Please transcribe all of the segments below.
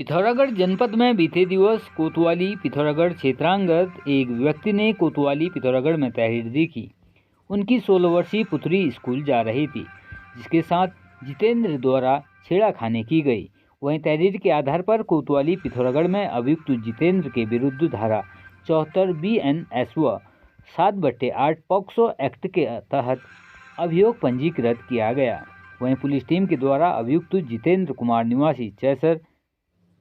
पिथौरागढ़ जनपद में बीते दिवस कोतवाली पिथौरागढ़ क्षेत्रांगत एक व्यक्ति ने कोतवाली पिथौरागढ़ में तहरीर देखी। उनकी 16 वर्षीय पुत्री स्कूल जा रही थी, जिसके साथ जितेंद्र द्वारा छेड़खानी की गई। वहीं तहरीर के आधार पर कोतवाली पिथौरागढ़ में अभियुक्त जितेंद्र के विरुद्ध धारा 74 BNS व 7/8 पॉक्सो एक्ट के तहत अभियोग पंजीकृत किया गया। वहीं पुलिस टीम के द्वारा अभियुक्त जितेंद्र कुमार निवासी चैसर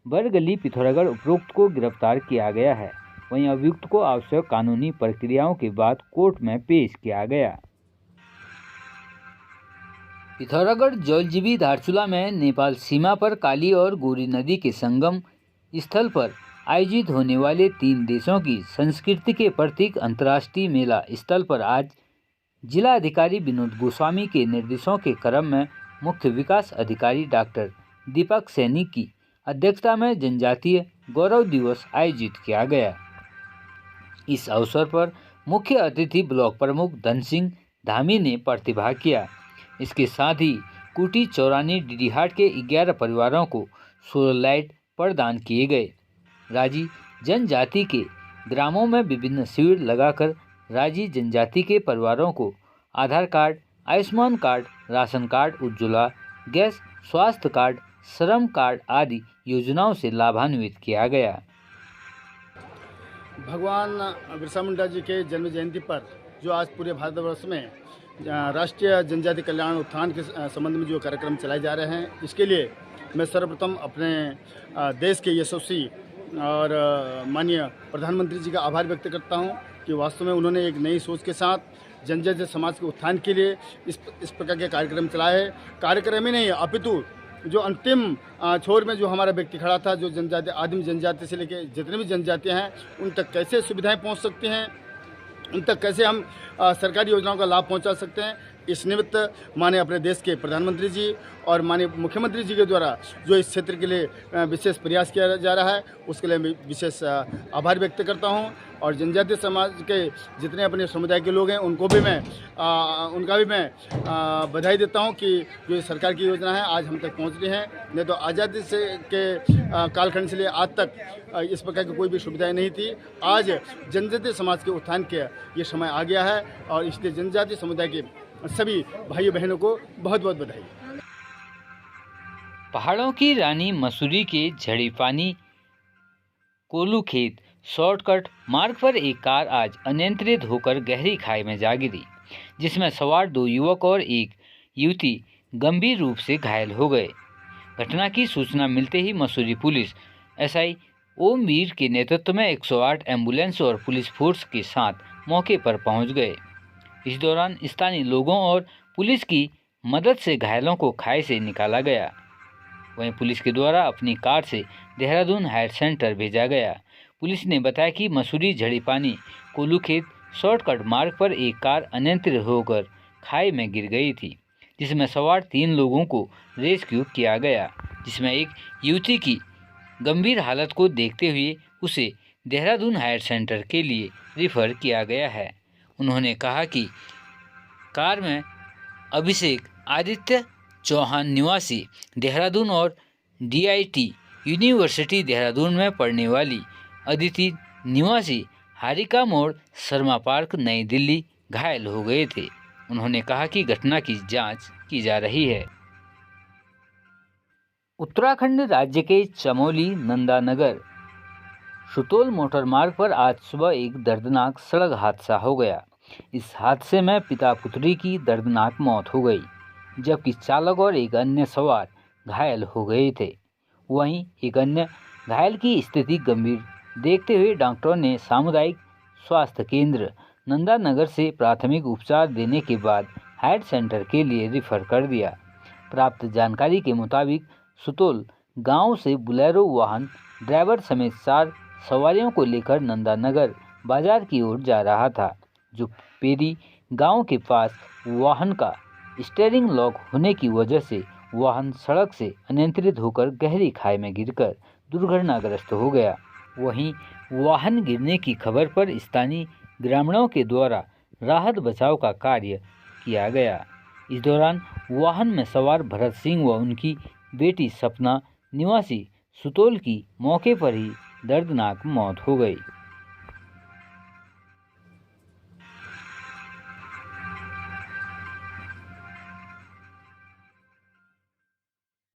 बरगली पिथौरागढ़ उपरोक्त को गिरफ्तार किया गया है। वहीं अभियुक्त को आवश्यक कानूनी प्रक्रियाओं के बाद कोर्ट में पेश किया गया। पिथौरागढ़ जौलजीबी धारचूला में नेपाल सीमा पर काली और गोरी नदी के संगम स्थल पर आयोजित होने वाले 3 देशों की संस्कृति के प्रतीक अंतर्राष्ट्रीय मेला स्थल पर आज जिला अधिकारी विनोद गोस्वामी के निर्देशों के क्रम में मुख्य विकास अधिकारी डॉक्टर दीपक सैनी की अध्यक्षता में जनजातीय गौरव दिवस आयोजित किया गया। इस अवसर पर मुख्य अतिथि ब्लॉक प्रमुख धन सिंह धामी ने प्रतिभाग किया। इसके साथ ही कुटी चौरानी डीडीहाट के 11 परिवारों को सोलर लाइट प्रदान किए गए। राजी जनजाति के ग्रामों में विभिन्न शिविर लगाकर राजी जनजाति के परिवारों को Aadhaar card, Ayushman card, ration card, Ujjwala gas, स्वास्थ्य कार्ड, श्रम कार्ड आदि योजनाओं से लाभान्वित किया गया। भगवान बिरसा मुंडा जी के जन्म जयंती पर जो आज पूरे भारतवर्ष में राष्ट्रीय जनजाति कल्याण उत्थान के संबंध में जो कार्यक्रम चलाए जा रहे हैं, इसके लिए मैं सर्वप्रथम अपने देश के यशस्वी और माननीय प्रधानमंत्री जी का आभार व्यक्त करता हूं कि वास्तव में उन्होंने एक नई सोच के साथ जनजातीय समाज के उत्थान के लिए इस प्रकार के कार्यक्रम चलाए हैं। कार्यक्रम ही नहीं, अपितु जो अंतिम छोर में जो हमारा व्यक्ति खड़ा था, जो जनजाति आदिम जनजाति से लेकर जितने भी जनजातियाँ हैं उन तक कैसे सुविधाएं पहुंच सकती हैं, उन तक कैसे हम सरकारी योजनाओं का लाभ पहुंचा सकते हैं, इस निमित्त माननीय अपने देश के प्रधानमंत्री जी और माननीय मुख्यमंत्री जी के द्वारा जो इस क्षेत्र के लिए विशेष प्रयास किया जा रहा है, उसके लिए मैं विशेष आभार व्यक्त करता हूं। और जनजातीय समाज के जितने अपने समुदाय के लोग हैं उनको भी मैं बधाई देता हूं कि जो सरकार की योजना है आज हम तक पहुंच रही है। नहीं तो आज़ादी से के कालखंड से लिए आज तक इस प्रकार की कोई भी सुविधाएं नहीं थी। आज जनजातीय समाज के उत्थान के ये समय आ गया है और इसलिए जनजातीय समुदाय के सभी भाइयों बहनों को बहुत बहुत बधाई। पहाड़ों की रानी मसूरी के झड़ी पानी कोलू खेत शॉर्टकट मार्ग पर एक कार आज अनियंत्रित होकर गहरी खाई में जा गिरी, जिसमें सवार 2 युवक और एक युवती गंभीर रूप से घायल हो गए। घटना की सूचना मिलते ही मसूरी पुलिस SI ओम वीर के नेतृत्व में 108 एम्बुलेंस और पुलिस फोर्स के साथ मौके पर पहुंच गए। इस दौरान स्थानीय लोगों और पुलिस की मदद से घायलों को खाई से निकाला गया। वहीं पुलिस के द्वारा अपनी कार से देहरादून हायर सेंटर भेजा गया। पुलिस ने बताया कि मसूरी झड़ी पानी कोलू खेत शॉर्टकट मार्ग पर एक कार अनियंत्रित होकर खाई में गिर गई थी, जिसमें सवार 3 लोगों को रेस्क्यू किया गया, जिसमें एक युवती की गंभीर हालत को देखते हुए उसे देहरादून हायर सेंटर के लिए रिफ़र किया गया है। उन्होंने कहा कि कार में अभिषेक आदित्य चौहान निवासी देहरादून और DIT यूनिवर्सिटी देहरादून में पढ़ने वाली अदिति निवासी हारिका मोड़ शर्मा पार्क नई दिल्ली घायल हो गए थे। उन्होंने कहा कि घटना की जांच की जा रही है। उत्तराखंड राज्य के चमोली नंदानगर सुतोल मोटर मार्ग पर आज सुबह एक दर्दनाक सड़क हादसा हो गया। इस हादसे में पिता पुत्री की दर्दनाक मौत हो गई, जबकि चालक और एक अन्य सवार घायल हो गए थे। वहीं एक अन्य घायल की स्थिति गंभीर देखते हुए डॉक्टरों ने सामुदायिक स्वास्थ्य केंद्र नंदानगर से प्राथमिक उपचार देने के बाद हायर सेंटर के लिए रिफ़र कर दिया। प्राप्त जानकारी के मुताबिक सुतोल गांव से बुलेरो वाहन ड्राइवर समेत 4 सवारियों को लेकर नंदानगर बाजार की ओर जा रहा था, जो पेरी गांव के पास वाहन का स्टीयरिंग लॉक होने की वजह से वाहन सड़क से अनियंत्रित होकर गहरी खाई में गिरकर दुर्घटनाग्रस्त हो गया। वहीं वाहन गिरने की खबर पर स्थानीय ग्रामीणों के द्वारा राहत बचाव का कार्य किया गया। इस दौरान वाहन में सवार भरत सिंह व उनकी बेटी सपना निवासी सुतोल की मौके पर ही दर्दनाक मौत हो गई।